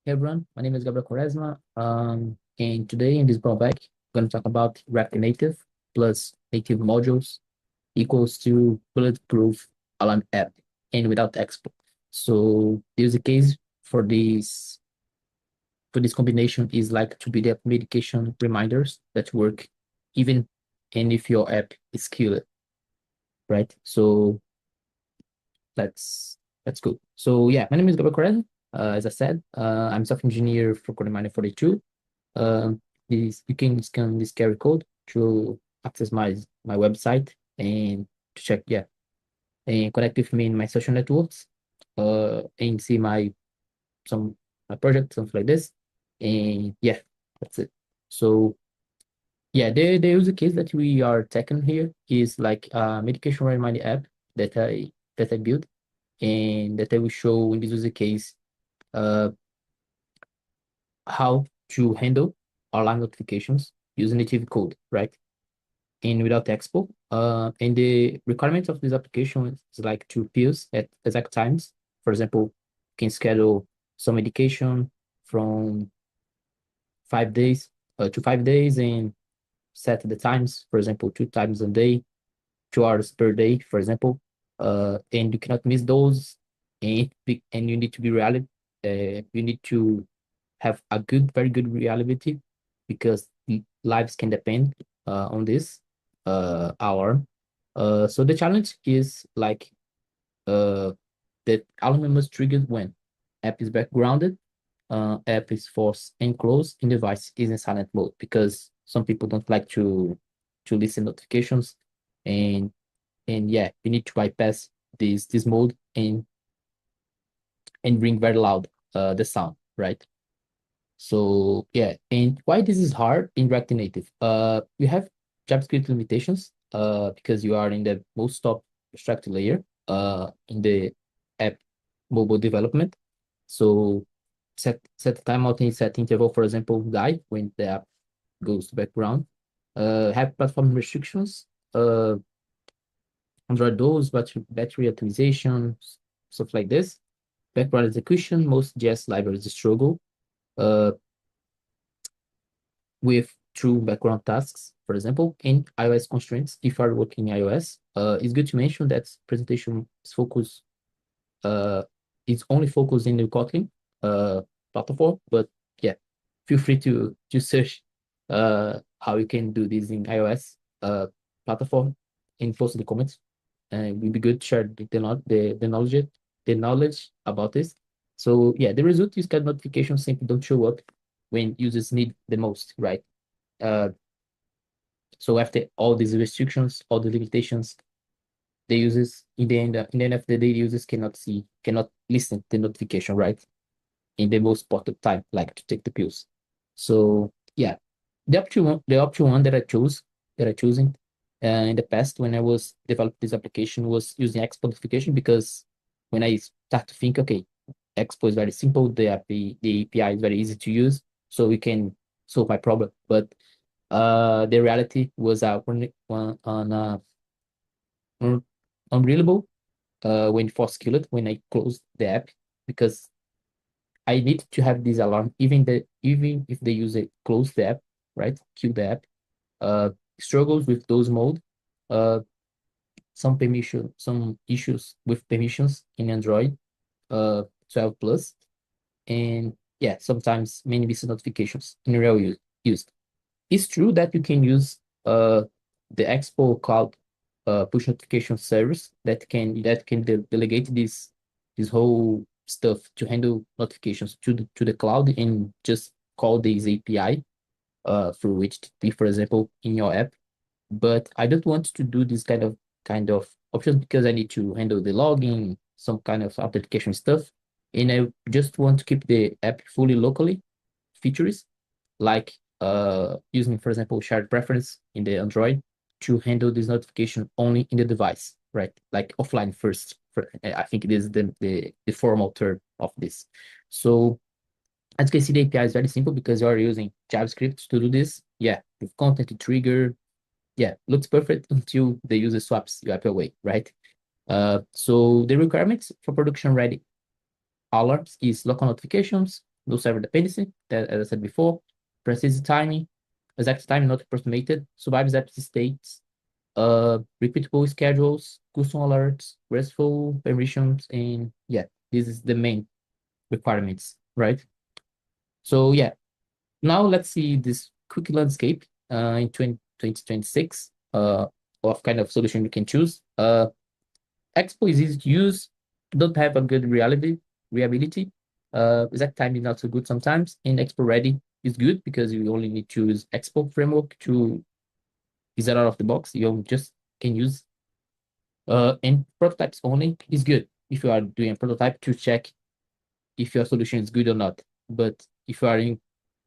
Hey everyone, my name is Gabriel Quaresma. And today in this drawback, I'm going to talk about React Native plus native modules equals to Bulletproof alarm app and without Expo. So the use case for this combination is like to be the medication reminders that work even and if your app is killed, right? So let's go. So yeah, my name is Gabriel Quaresma. As I said, I'm software engineer for Codeminer 42. You can scan this QR code to access my website and to check, yeah, and connect with me in my social networks, and see my project, something like this. And yeah, that's it. So yeah, the use case that we are tackling here is like a medication reminder app that I built and that I will show in this use case uh how to handle alarm notifications using native code, right? And without Expo. And the requirement of this application is like to pills at exact times. For example, you can schedule some medication from 5 days to 5 days and set the times, for example, 2 times a day, 2 hours per day, for example. And you cannot miss those. And you need to be reality. You need to have a very good reliability because lives can depend on this alarm. So the challenge is like that alarm must trigger when app is backgrounded, app is forced and closed, and device is in silent mode because some people don't like to listen notifications, and yeah, you need to bypass this mode and bring very loud the sound, right? So yeah, and why this is hard in React Native? You have JavaScript limitations because you are in the most top abstract layer in the app mobile development. So set timeout and set interval, for example, die when the app goes to background. Have platform restrictions, Android those, battery optimization, stuff like this. Background execution, most JS libraries struggle. Uh, with true background tasks, for example, and iOS constraints. If you are working in iOS, it's good to mention that presentation is focus uh, is only focused in the Kotlin platform. But yeah, feel free to search how you can do this in iOS platform and post in the comments. And it would be good to share the knowledge about this. So yeah, the result is that notifications simply don't show up when users need the most, right? Uh, so after all these restrictions, all the limitations, the users in the end of the day, the users cannot listen to the notification, right? In the most important time, like to take the pills. So yeah, the option one that I choosing in the past when I was developing this application was using Expo notification because when I start to think, okay, Expo is very simple, the API is very easy to use, so we can solve my problem. But the reality was one on unreadable when force killed when I closed the app because I need to have this alarm even if the user close the app, right? Kill the app. Uh, Struggles with those mode. Uh, some issues with permissions in Android 12 plus, and yeah, sometimes many missing notifications in real use. It's true that you can use the Expo Cloud push notification service that can delegate this whole stuff to handle notifications to the cloud and just call this API through HTTP, for example, in your app. But I don't want to do this kind of options because I need to handle the logging, some kind of authentication stuff, and I just want to keep the app fully locally features like using, for example, shared preference in the Android to handle this notification only in the device, right? Like offline first. I think it is the formal term of this. So as you can see, the API is very simple because you are using JavaScript to do this. Yeah, with content trigger. Yeah, looks perfect until the user swaps your app away, right? So the requirements for production ready alarms is local notifications, no server dependency, that, as I said before, precise timing, exact time, not approximated, survives epic states, repeatable schedules, custom alerts, RESTful permissions, and yeah, this is the main requirements, right? So yeah, now let's see this quick landscape in 2026 of kind of solution you can choose. Expo is easy to use, don't have a good reliability. Exact time is not so good sometimes, and Expo Ready is good because you only need to use Expo framework to is out of the box. You just can use and prototypes only is good if you are doing a prototype to check if your solution is good or not. But if you are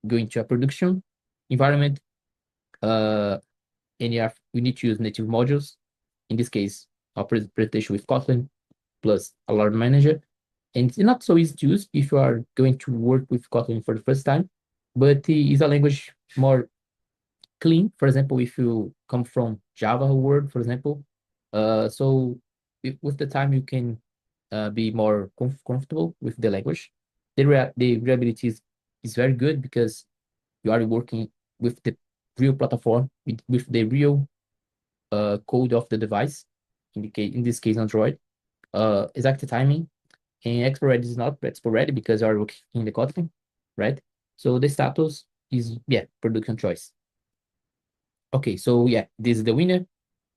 going to a production environment, and you need to use native modules. In this case, our presentation with Kotlin plus Alarm Manager. And it's not so easy to use if you are going to work with Kotlin for the first time, but it is a language more clean. For example, if you come from Java world, for example, so with the time you can be more comfortable with the language. The reliability is very good because you are working with the real platform, with the real code of the device, in this case Android. Exact timing, and Expo Ready is not Expo Ready because you are working in the Kotlin, right? So the status is, yeah, production choice. Okay, so yeah, this is the winner.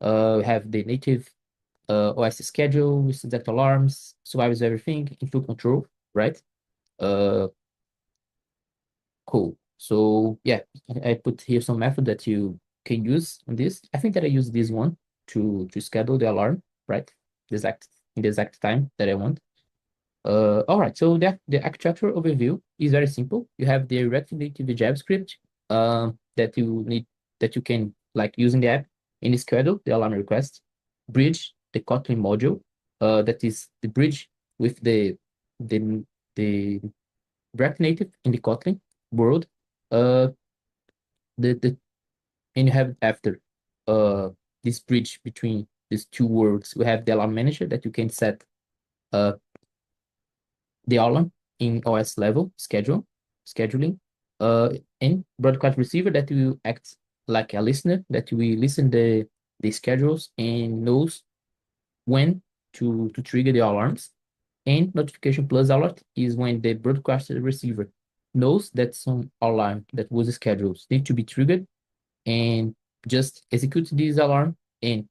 We have the native OS schedule with exact alarms, survives everything in full control, right? Uh, cool. So yeah, I put here some method that you can use on this. I think that I use this one to schedule the alarm, right? In the exact time that I want. All right, so the architecture overview is very simple. You have the React Native JavaScript that you can like use in the app and schedule the alarm request, bridge the Kotlin module, that is the bridge with the the React Native in the Kotlin world. Uh, the and you have after this bridge between these two worlds, we have the alarm manager that you can set uh the alarm in OS level scheduling, and broadcast receiver that will act like a listener that will listen the schedules and knows when to trigger the alarms. And notification plus alert is when the broadcast receiver knows that some alarm that was scheduled need to be triggered and just execute this alarm and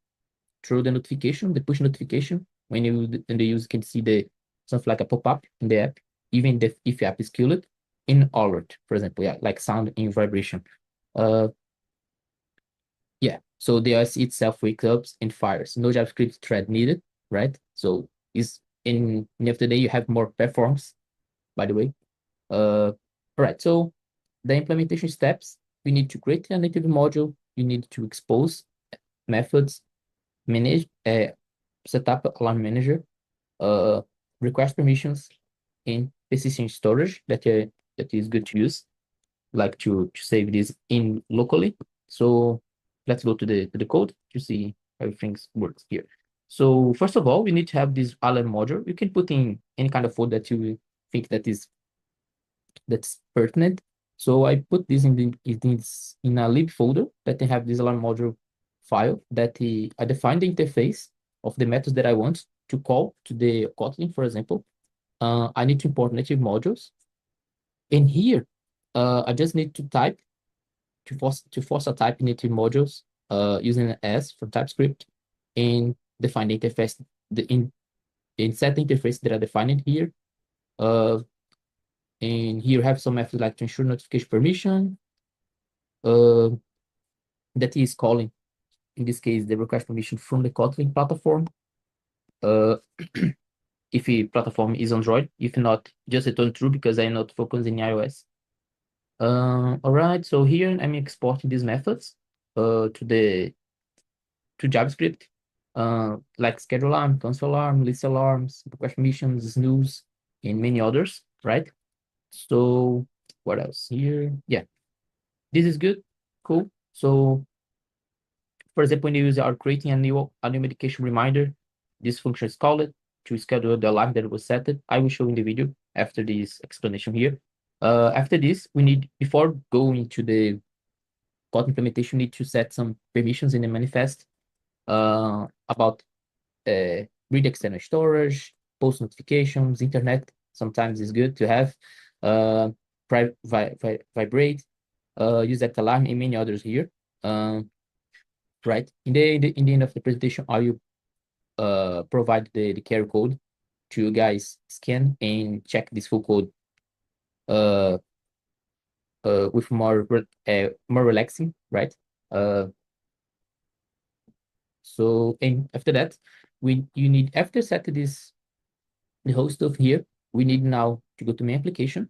through the notification, the push notification, when the user can see the something like a pop-up in the app, even if the app is killed, in alert, for example, yeah, like sound in vibration. Uh, yeah, so the OS itself wakes up and fires. No JavaScript thread needed, right? So is in the end of the day, you have more performance, by the way. All right, so the implementation steps, we need to create a native module. You need to expose methods, manage, set up alarm manager, request permissions, and persistent storage that is good to use, like to save this in locally. So let's go to the code to see how everything works here. So first of all, we need to have this alarm module. You can put in any kind of code that you think that's pertinent. So I put this in a lib folder that I have this alarm module file that I define the interface of the methods that I want to call to the Kotlin, for example. I need to import native modules. And here, I just need to type to force a type in native modules using an S from TypeScript and define the interface in set the interface that I defined here. And here we have some methods like to ensure notification permission, uh, that is calling, in this case, the request permission from the Kotlin platform. If the platform is Android, if not, just return true because I'm not focusing in iOS. All right, so here I'm exporting these methods to JavaScript, like schedule alarm, cancel alarm, list alarms, request permissions, snooze, and many others, right? So what else here? Yeah, this is good, cool. So for example, when the user are creating a new medication reminder, this function is called to schedule the alarm that was set. I will show in the video after this explanation here. After this, we need, before going to the Kotlin implementation, we need to set some permissions in the manifest about read external storage, post notifications, internet. Sometimes it's good to have vibrate, use that alarm, and many others here. Right. In the end of the presentation, I will provide the QR code to you guys scan and check this full code uh, with more relaxing, right? So, and after that, you need, after set this the whole stuff here, we need now to go to main application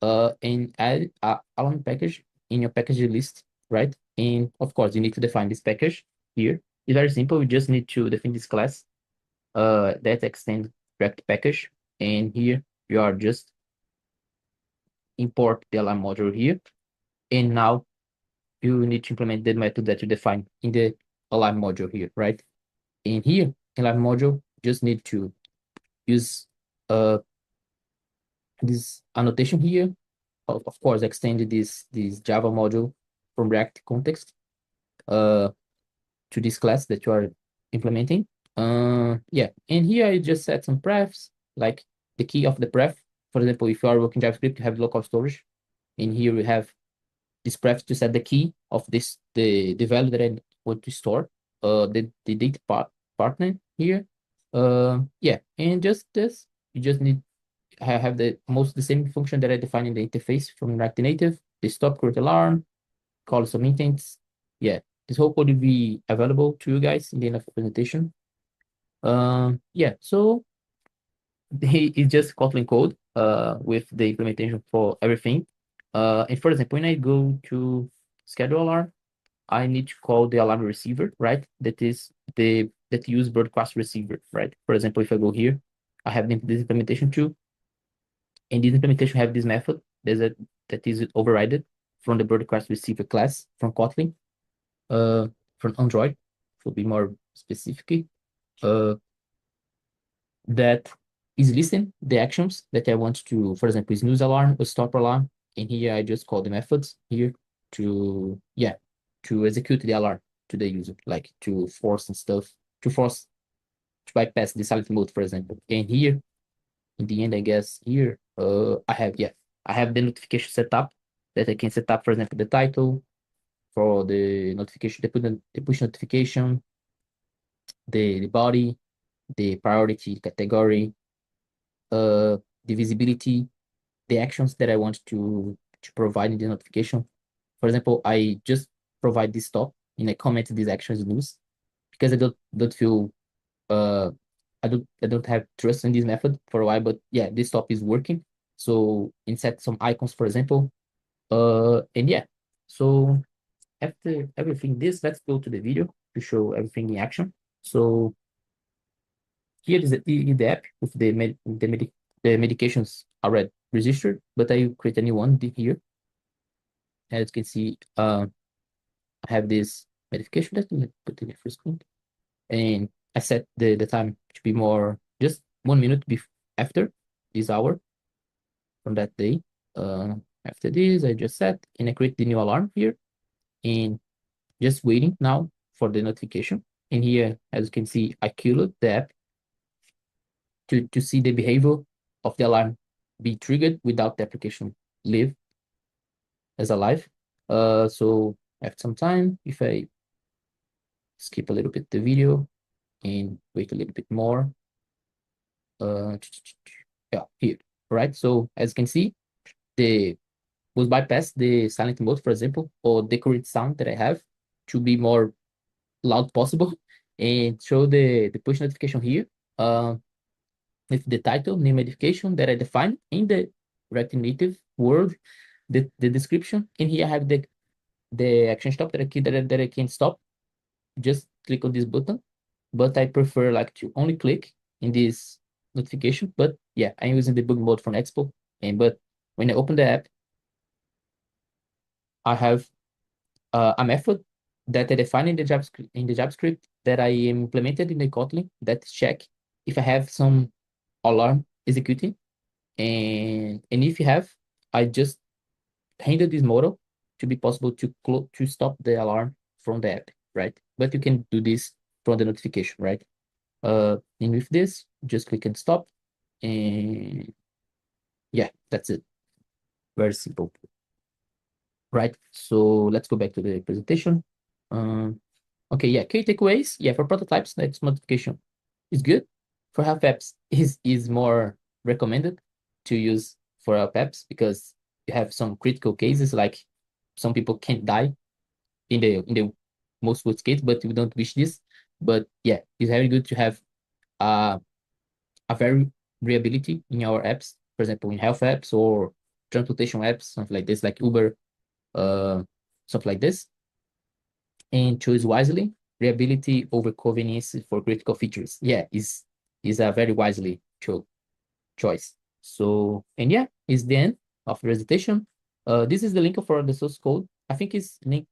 and add a alarm package in your package list, right? And of course, you need to define this package here. It's very simple. We just need to define this class that extend React package, and here you are just import the alarm module here, and now you need to implement the method that you define in the alarm module here, right? And here, alarm module, just need to use this annotation here. Of course, extend this Java module from React context to this class that you are implementing. Yeah, and here I just set some prefs, like the key of the pref. For example, if you are working JavaScript, you have local storage. And here we have this pref to set the key of this, the value that I want to store, the data partner here. Yeah, and just this, you just need have the same function that I defined in the interface from React Native, the stop, create alarm, call some intents. Yeah, this whole code will be available to you guys in the end of the presentation. Yeah, so it's just Kotlin code with the implementation for everything. And for example, when I go to schedule alarm, I need to call the alarm receiver, right? That use broadcast receiver, right? For example, if I go here, I have this implementation too, and this implementation have this method that is overridden from the broadcast receiver class from Kotlin, from Android, to be more specific, that is listing the actions that I want to, for example, snooze alarm or stop alarm. And here I just call the methods here to, yeah, to execute the alarm to the user, like to force and stuff, to bypass the silent mode, for example. And here, in the end, I guess here, I have the notification set up that I can set up, for example, the title for the notification, the push notification, the body, the priority category, the visibility, the actions that I want to provide in the notification. For example, I just provide this stop and I comment these actions loose because I don't feel I don't have trust in this method for a while, but yeah, this stop is working. So insert some icons, for example. And yeah, so after everything this, let's go to the video to show everything in action. So here is the app with the medications already registered, but I create a new one here. As you can see, I have this medication that I put in the first screen, and I set the time to be more just 1 minute after this hour from that day. After this, I just set and I create the new alarm here, and just waiting now for the notification. And here, as you can see, I killed the app to see the behavior of the alarm be triggered without the application live as alive. So after some time, if I skip a little bit the video and wait a little bit more, yeah, here, right? So as you can see, the was bypass the silent mode, for example, or decorate sound that I have to be more loud possible, and show the push notification here. With the title, name modification that I define in the React Native world, the description, and here I have the action stop that I can stop. Just click on this button, but I prefer like to only click in this notification. But yeah, I'm using the bug mode from Expo, and but when I open the app, I have a method that I define in the JavaScript that I implemented in the Kotlin that check if I have some alarm executing, and if you have, I just handle this model to be possible to stop the alarm from the app, right? But you can do this from the notification, right? And with this, just click and stop, and yeah, that's it. Very simple, right? So let's go back to the presentation. Um, okay, yeah, key takeaways. Yeah, for prototypes, next notification is good. For health apps, is more recommended to use for health apps because you have some critical cases, like some people can't die in the most worst case, but we don't wish this. But yeah, it's very good to have uh, a very reliability in our apps, for example, in health apps or transportation apps, something like this, like Uber, uh, stuff like this. And choose wisely. Reliability over convenience for critical features. Yeah, is a very wisely choice. So, and yeah, is the end of the presentation. This is the link for the source code. I think is linked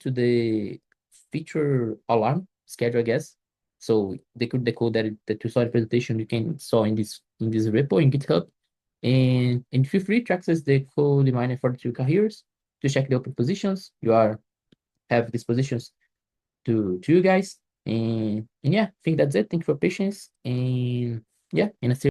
to the feature alarm schedule, I guess. So the code that you saw in the presentation, you can saw in this repo in GitHub. And feel free to access the code miner for the two carriers to check the open positions. You have these positions to you guys. And yeah, I think that's it. Thank you for patience. And yeah, and I see